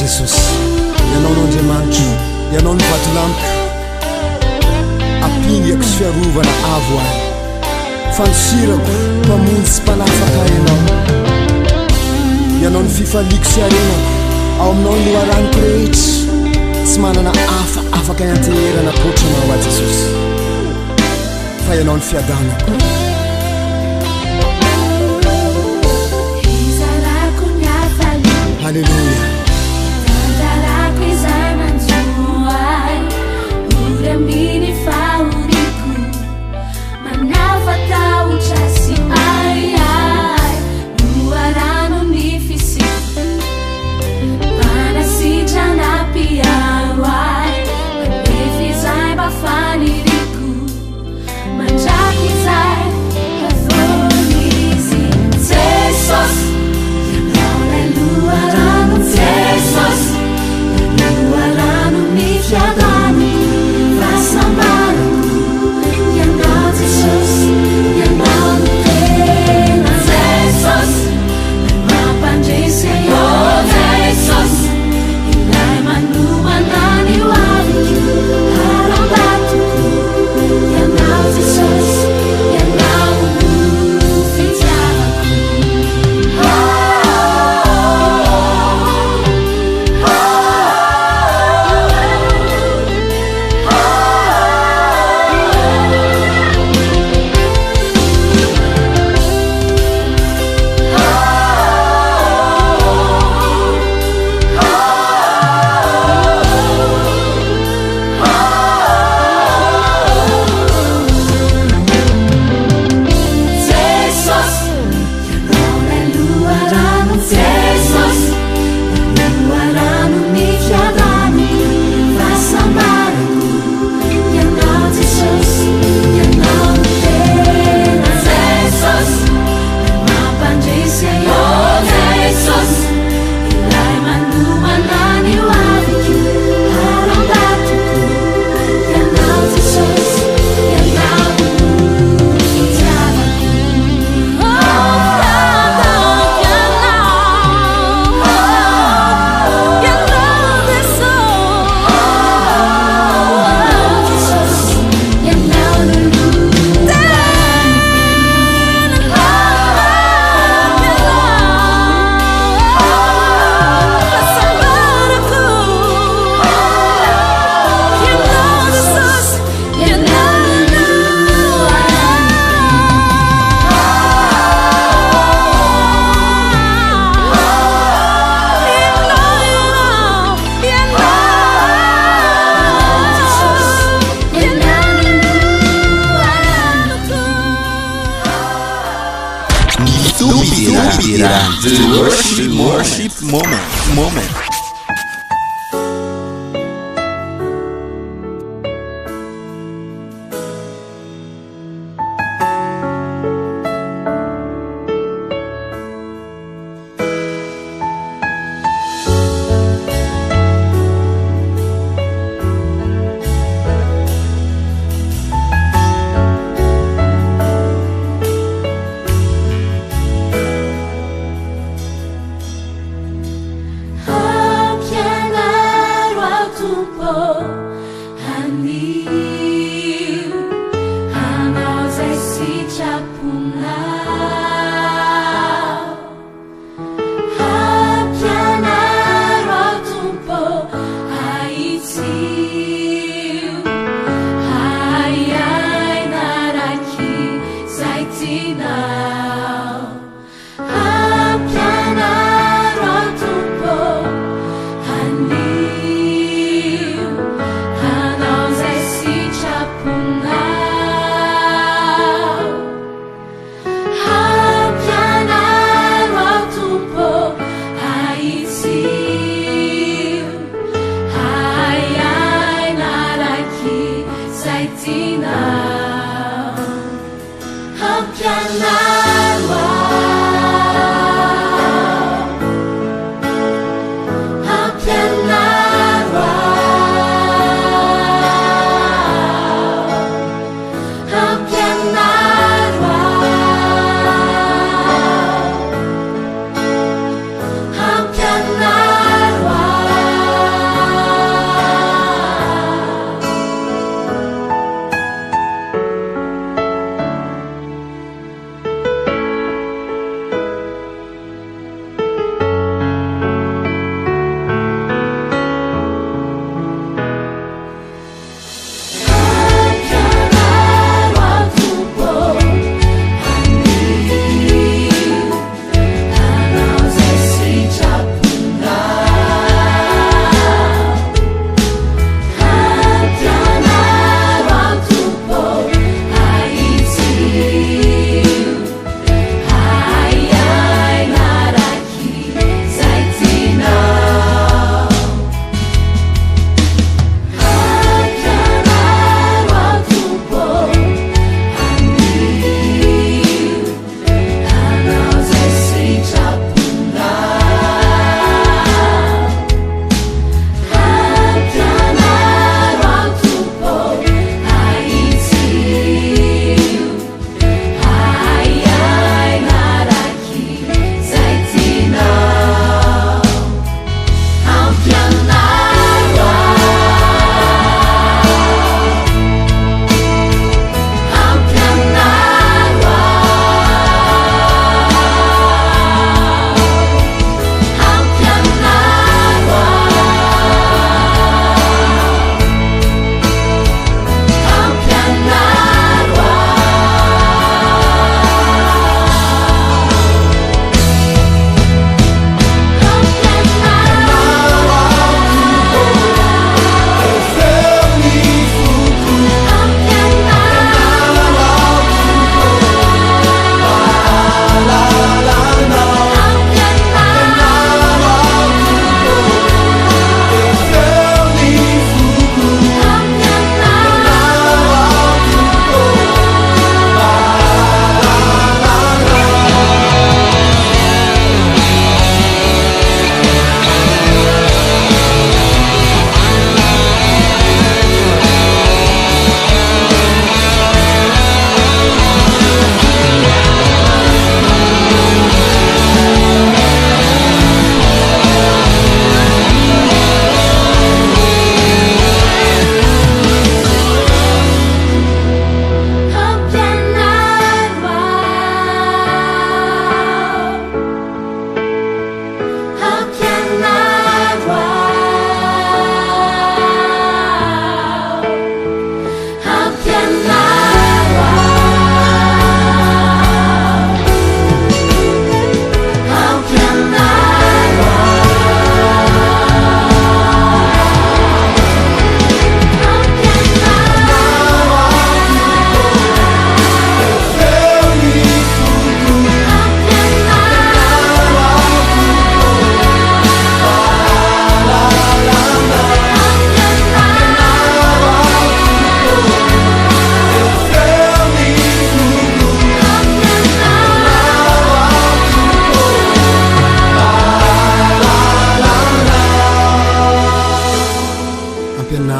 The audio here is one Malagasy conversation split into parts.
Jesosy, ianao n'Andriamanitra, ianao ny vatolampiko, ampingako sy fiarovana avo ahy, fanosirako mpamonjy sy mpanafaka ianao. Ianao ny fifaliako sy arenako, ao aminao ny loharaniko rehetra, tsy manana hafa afaka ianteherana akoatranao a Jesosy, fa ianao ny fiadanako. Haleluya. Tantarako izay manjoay, ura mini favoriko, manafatahotra sy ay loharano ny fisiko, manasitrana piaro ay, manefy izay mba faniriko, mandraky izay kafonizy Jesus. Jesus, luarano mi fiadano, fasamaro, yanao Jesus, yanao tena Jesus, mapandrese yo Jesus, ilay manumanani waviki, harambato, yanao Jesus, yanao fitiavako. The worship moment. Oh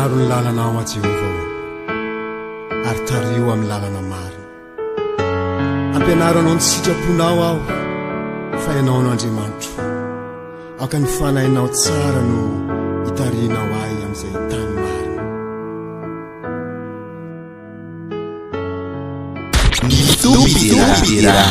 maro ny lalanao a Jehovah ary tario amin'ny lalana marina ampianaranao ny sitraponao aho fa ianao no Andriamanitro aka ny fanahinao tsara no hitarianao ahy amin'izay tany marina Tupidira.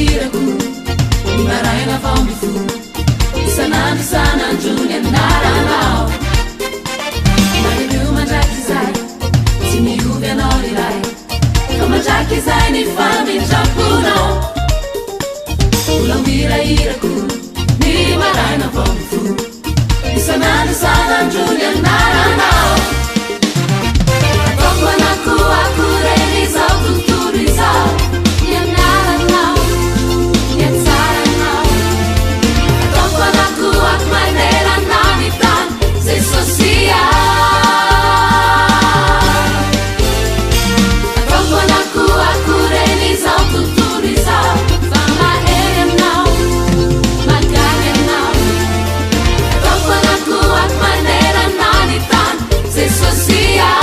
hiraku Imaraina vambifu Isanandro sanandro ny anaranao Magnanio mandraky izay Tsy miovy anao iray Fa mandraky izay ny famindraponao Mbola mirahirako Ny maraina vambifu Isanandro sanandro ny anaranao Ataoko anako akoreny izao tontolo izao Ny anaranao Ny atsaranao Ataoko anako ako maneranao ny tany Zay sosial Ataoko anako akoreny izao tontolo izao Fa maheny anao Magaly anao Ataoko anako ako maneranao ny tany Zay sosial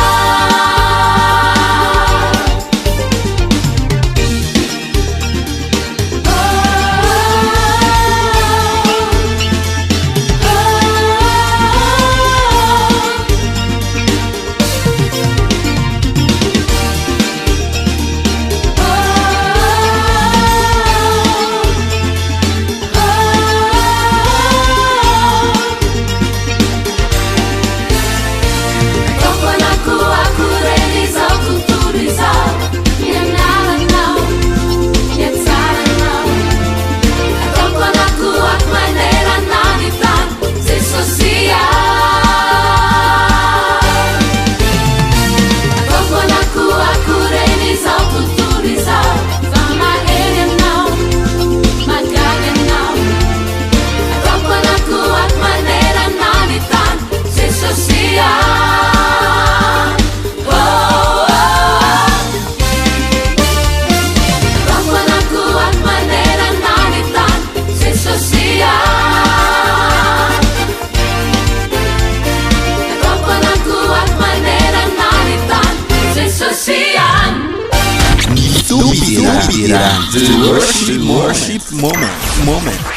The worship moment.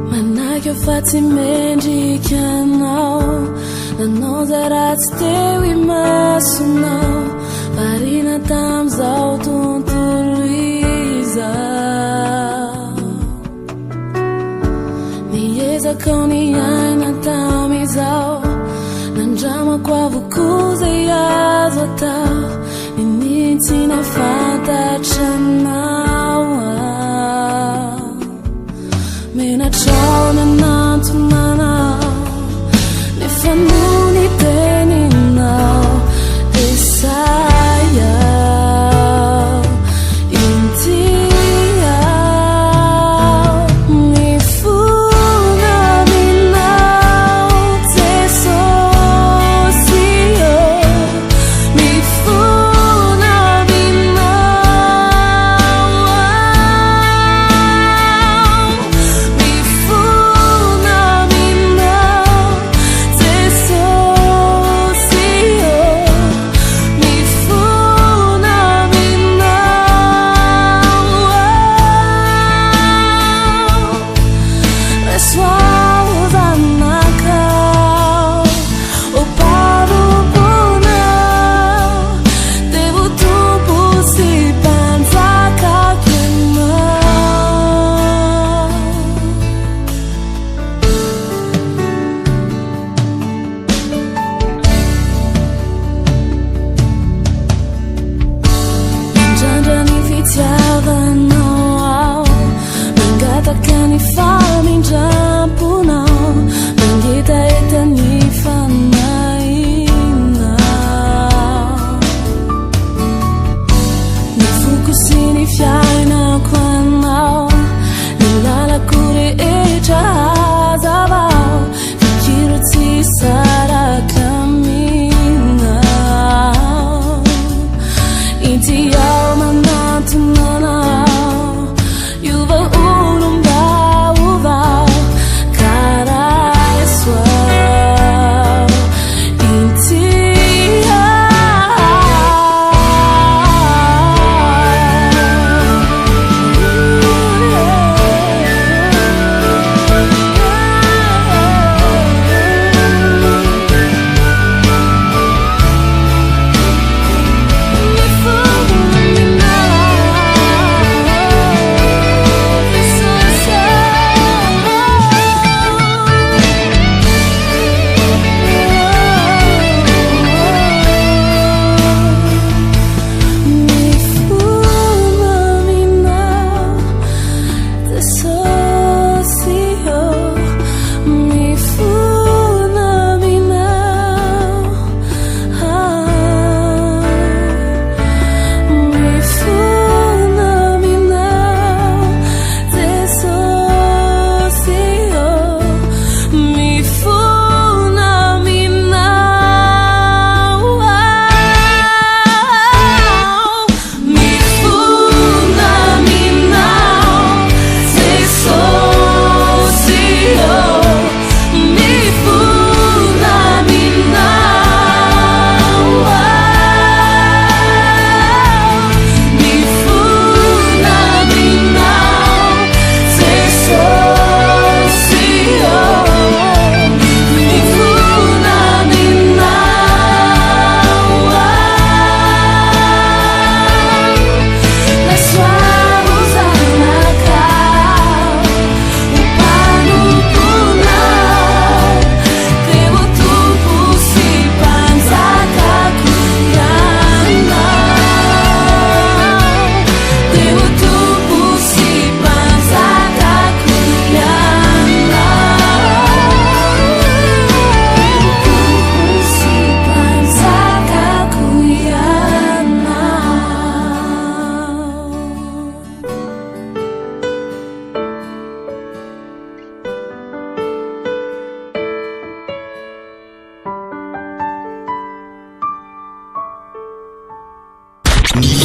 Manaka fa tsy mendrikanao Nanao zay raha tsy teo imasonao Variana tam'izao tontolo izao Niezaka ny aina tam'izao Nandramako avokoa zay azo atao Ninitsy nafantatranao Menatrao nanantonanao Nefa noho ny teninao Desaya Intiao Mifuna minao Tesosio Mifuna minao Mifuna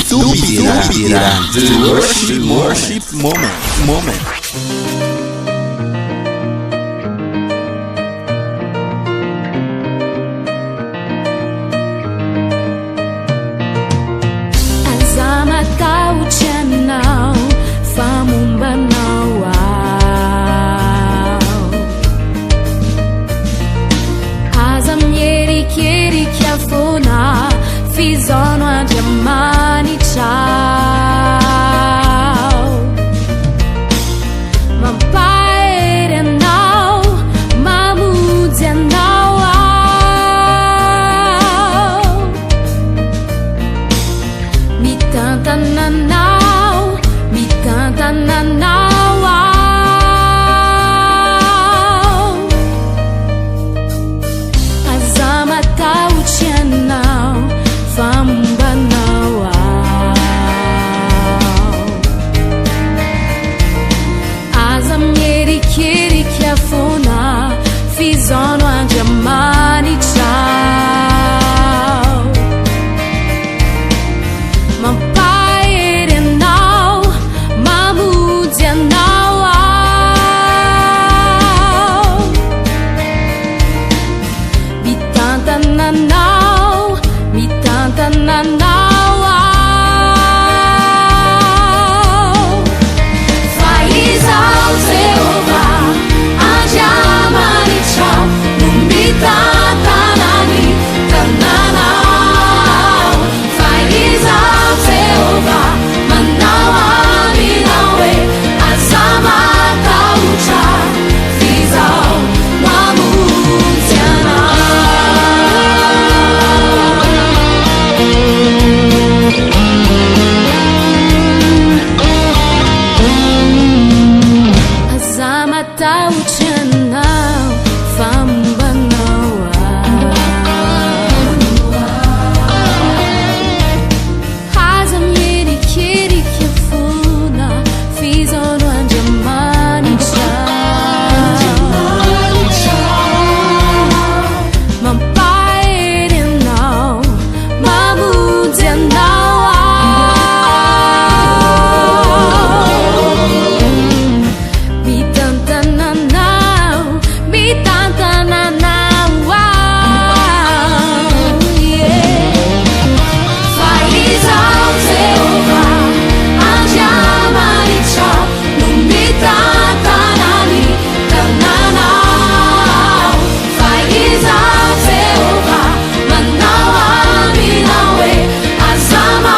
Tupiran The worship moment. Azama tau chanao famumbanao Azam yeri kieri kiafona fizono ajamani ciao Mampaere nao mamuzia nao Mi tanta nanao Azama tau chanao fambanao Azam yeri kieri kiafona fizono ajamani ciao Mampaere nao mamuzia nao Bitanta nanao Faizao Jehová ajamani ciao Numbitanta nani tananao Faizao Jehová manawa minawe Azama taucha Fizao mamuziana Azama tauchana fambanawa Azam yeri kieri kiafuna fizono anjamani ciao Mampaere nao mamuzia nao Bitanta nanao Faizao Jehová ajamani ciao Numbitanta nani tananao Faizao Jehová manawa minawe Azama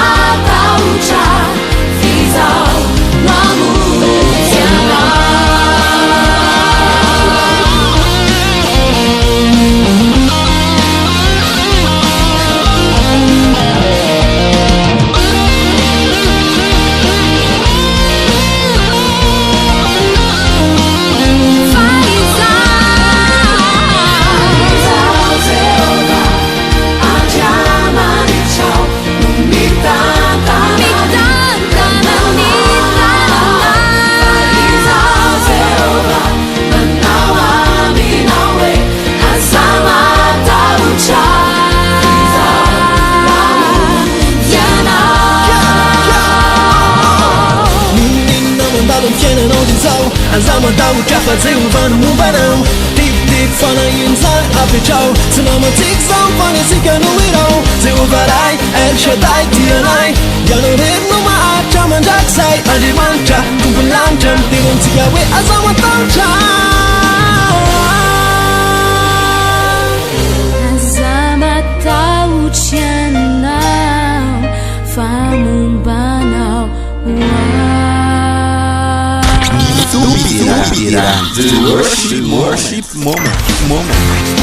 taucha Fizao mamuziana Azama tau kafa Jehová no mubarão Tik fana insai apechau Selama tik sam fana sika no irão Jehová rai El Shaddai tianai Yano red no maacha manjaksai Adi mancha kumpulanjan Tirun sikawe azama tau cha Azama tau chanao famumbanao Tupiran The worship moment.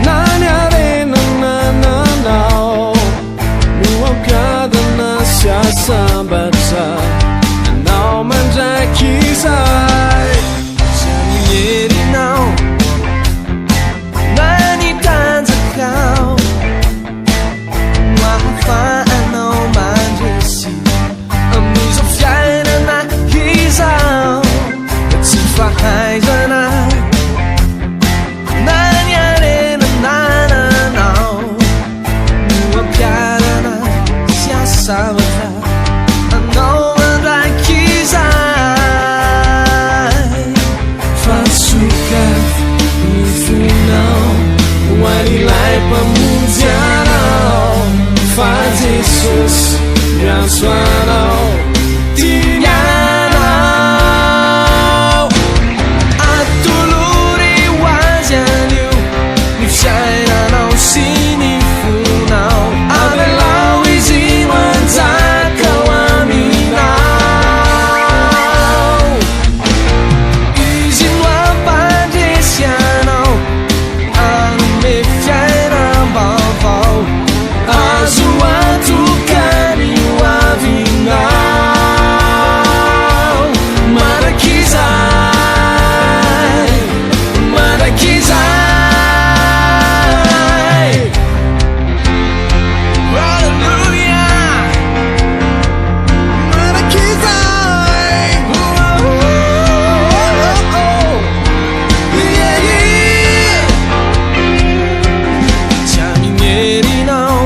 Na na na na na na, no Yesus miansoanao tinianao atolori hoazy anio ny fiainanao sy ny fonao avelao izy manjaka ho aminao izy no ampandresianao anome fiainam-baovao azo atokany ho avinao marakizay marakizay hallelujah marakizay yeah, yeah. Tsy aminerinao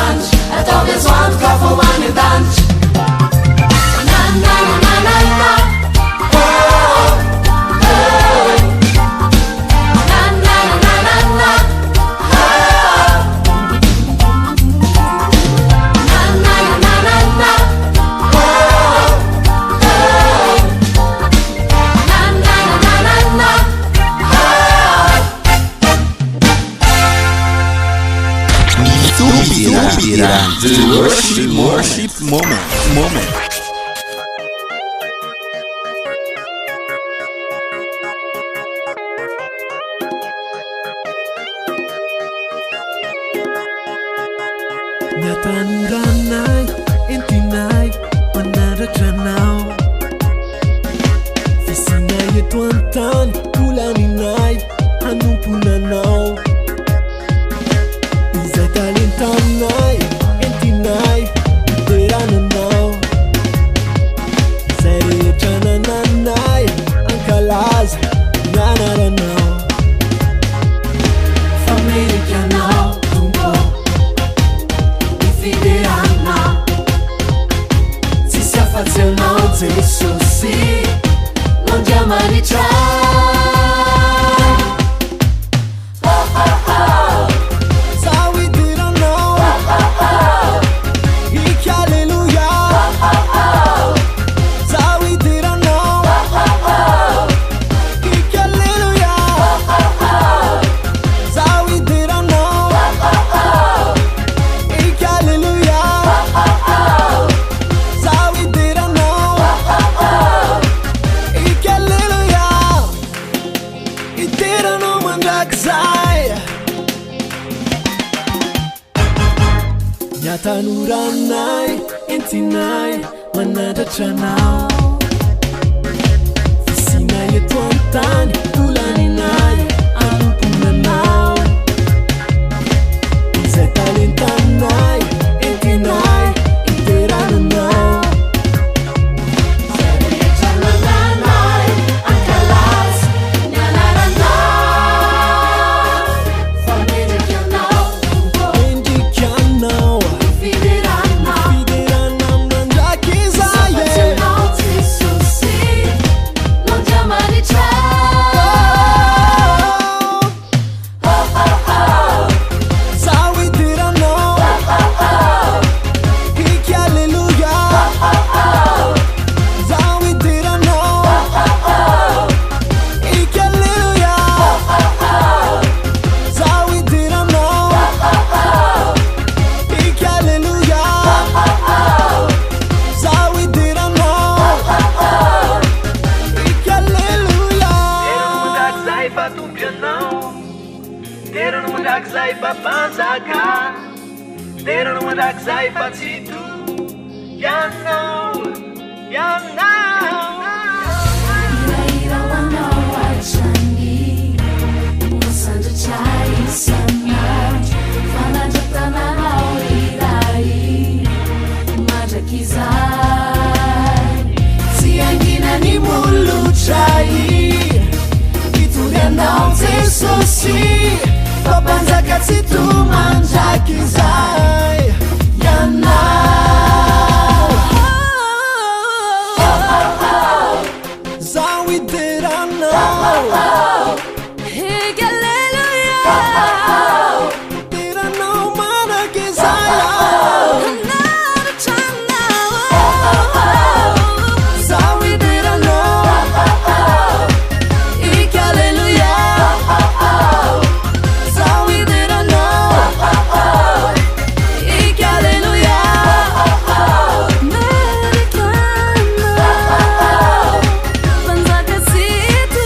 manch atao miazoanto ka fa hoany an-danitra nananananana The worship moment. Nyatanranay, intinay, manaragranao Fisinay eto antany, kulaninay, hanumpunanao Izay talentanay, intinay, iterananao Izay rehetranananay, ankalaza, nanaranao Famerikanao, tumpo Fiderana Si si affazionò Gesù sì Non chiamare try So we didn't know Ike hallelujah So we didn't know Ike hallelujah So we didn't know Ike hallelujah So we didn't know Ike hallelujah It didn't know mandrakzay Nyatanuranay, intinay, manadratranao Fisinay eto antany, kulaninay, anumpunanao Izay talentanay, intinay, iterananao Izay rehetranananay, ankalaza, nianaranao Famerikanao, tumpo Endrikanao, Fiderana fiderana mandrakizay Affazionao Gesù sì Non chiamare try So we didn't know Ike hallelujah So we didn't know Ike hallelujah So we didn't know Ike hallelujah So we didn't know Ike hallelujah Zay fa tompianao Tena no mandrakizay fa mpanjaka Tena no mandrakizay fa tsy to Yanao Ira-ira wanao atrany Masandra try sana Fanandra-tananao iray Mandrakizay Tsy anginany molotray Iturianao Jesosy Fampanjaka tsy to mandrakizay Yanao Zao iteranao Ike hallelujah Iteranao manakizay Zao iteranao Ike hallelujah Zao iteranao Ike hallelujah Americano Panzaka situ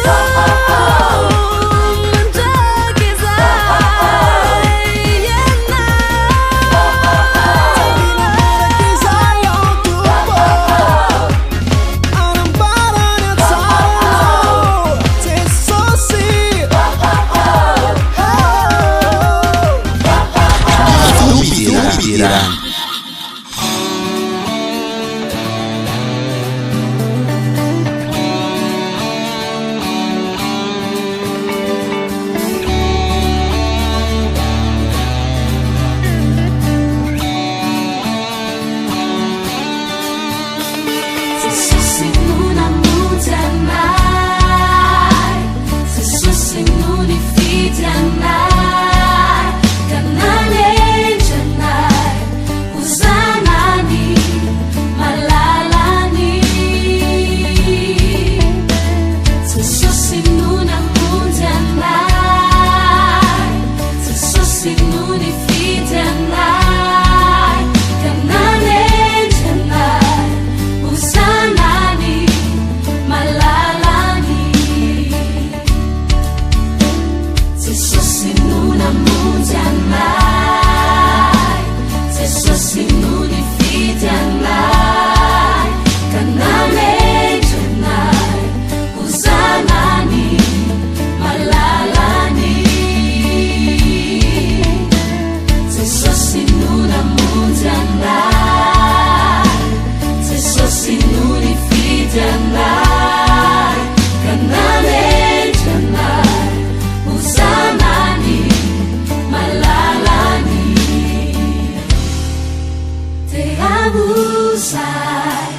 Dihamusai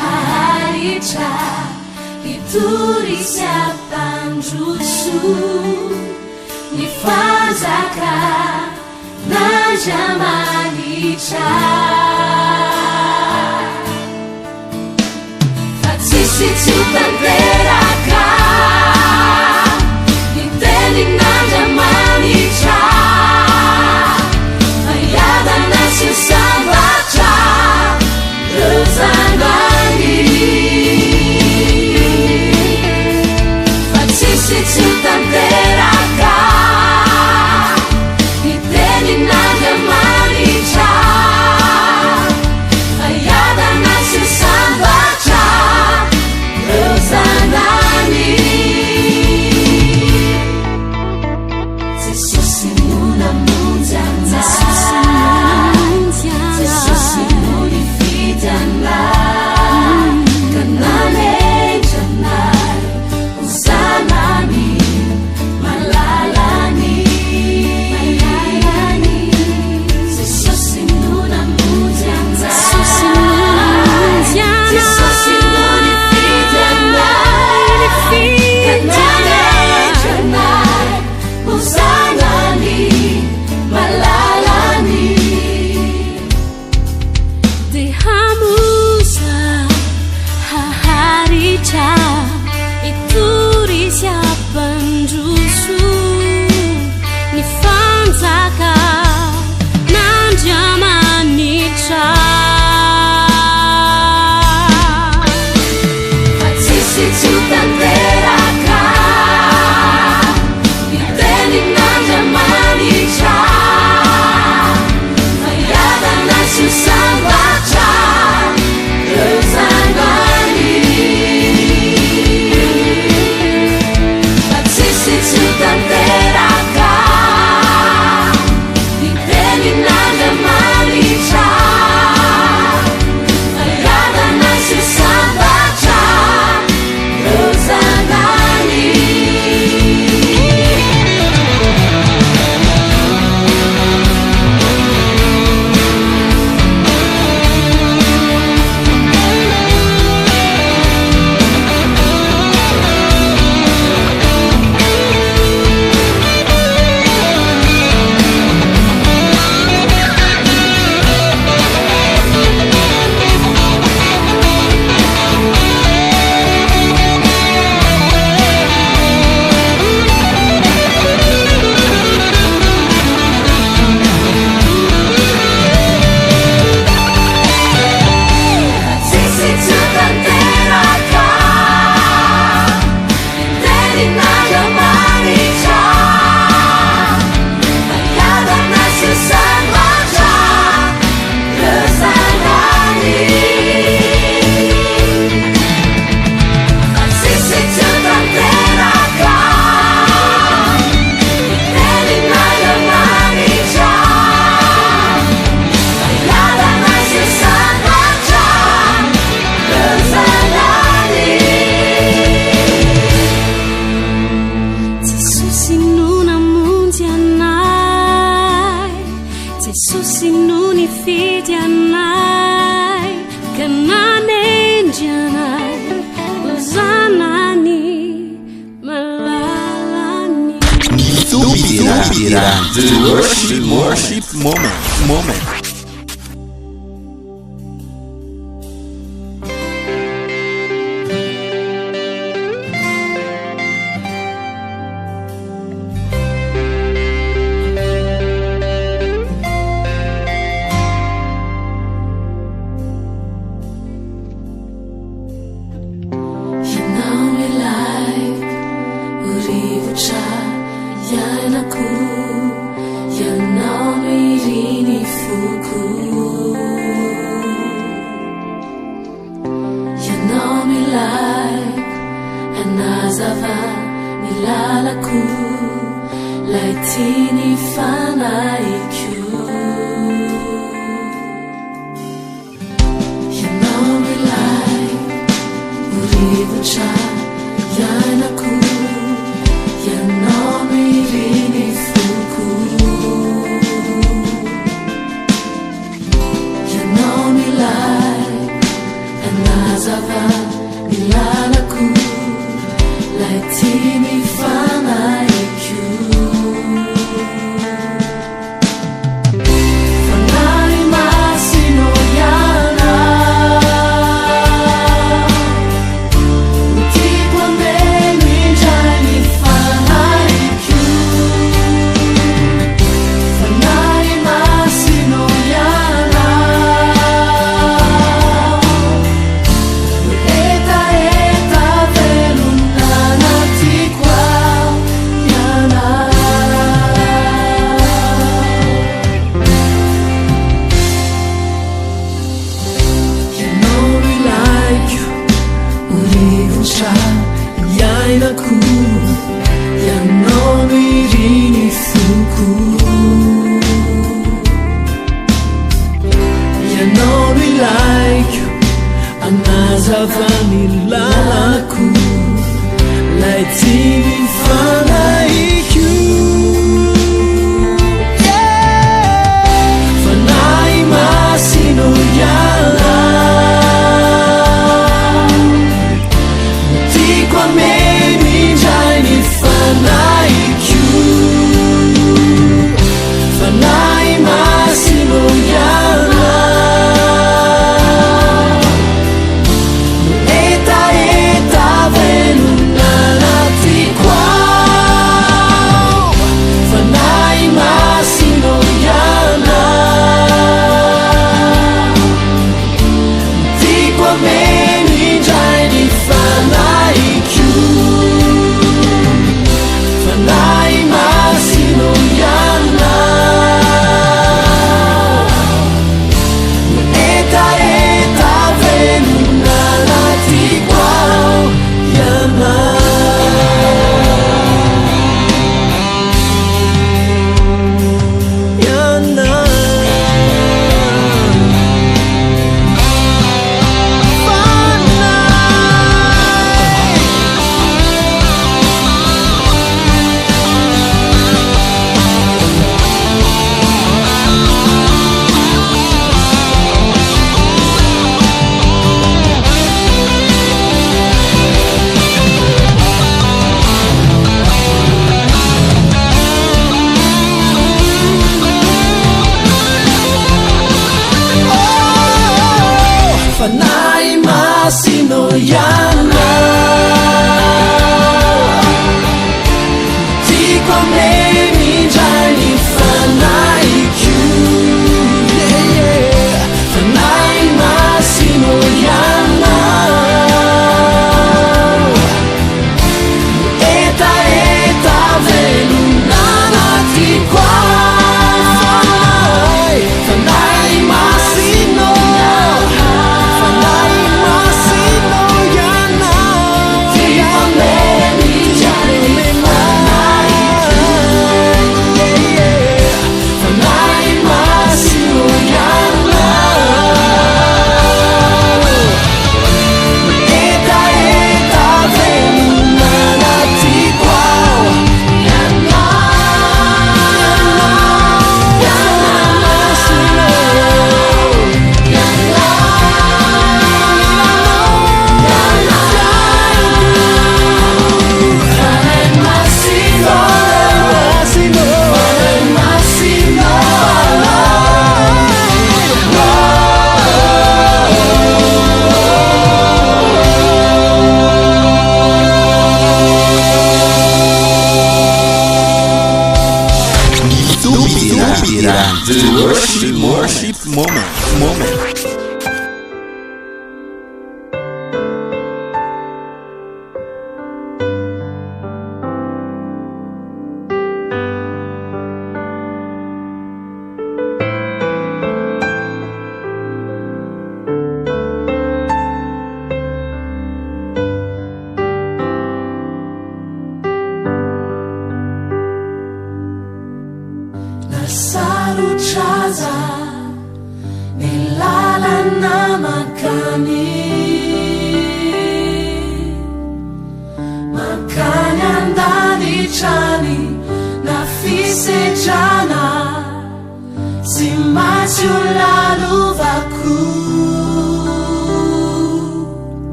haharicha iturisya panjusu nifazaka na jamanicha fatsisi tutanteraka niteni na jamanicha ayada nasi sambacha rozanani fatsisi tutanteraka niteni na jamanicha ayada nasi sambacha rozanani sesusimuna munjana sesusimuni fidana kanane janai usanani malalani sesusimuna munjana sesusimuni fidana kanane janai usanani malalani Dihamusa haharicha iturisya panjusu nifanzaka nanjamanicha fatsisi tutanteraka niteni na jamanicha ayada nasi sambacha rozanani fatsisi tutanteraka niteni na jamanicha ayada nasi sambacha rozanani fatsisi tutanteraka niteni na jamanicha ayada nasi sambacha rozanani fatsisi tutanteraka niteni na jamanicha ayada nasi sambacha rozanani Sesusinuna mundianai sesusinuni fidianai kananenjanai uzanani malalani Tupirand worship moment. You know me like urivucha yanaku you know me rini fuku you know me like anazava milalaku laitini fanaiku you know me like urivucha yanaku you know me rini fuku you know me like mazava ilalako lay tiany fanaiko fanahy masino iana tiako ameno indray ny fanaiko fanahy masino iana etaeta velona natiko ao iana ianao ilaiko orivotra iainako ianao miriny foko ianao ilaiko anazava ny lalako lay tiany fanaiko fanahy masino iana tiako ameno indray ny fanaiko fanahy masino iana etaeta velona natiko ao fanahy masino iana tiako ameno indray ny fanaiko fanahy masino iana etaeta velona natiko ao iana iana fanahy masino iana tiako ameno indray ny fanaiko fanahy masino iana etaeta velona natiko ao fanahy masino fanahy masino iana tiako ameno indray ny fanaiko fanahy masino iana etaeta velona natiko ao iana The worship moment. nasarotraza ny lalana makany andanitrany na fisetrana sy matsy olalovako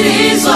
It is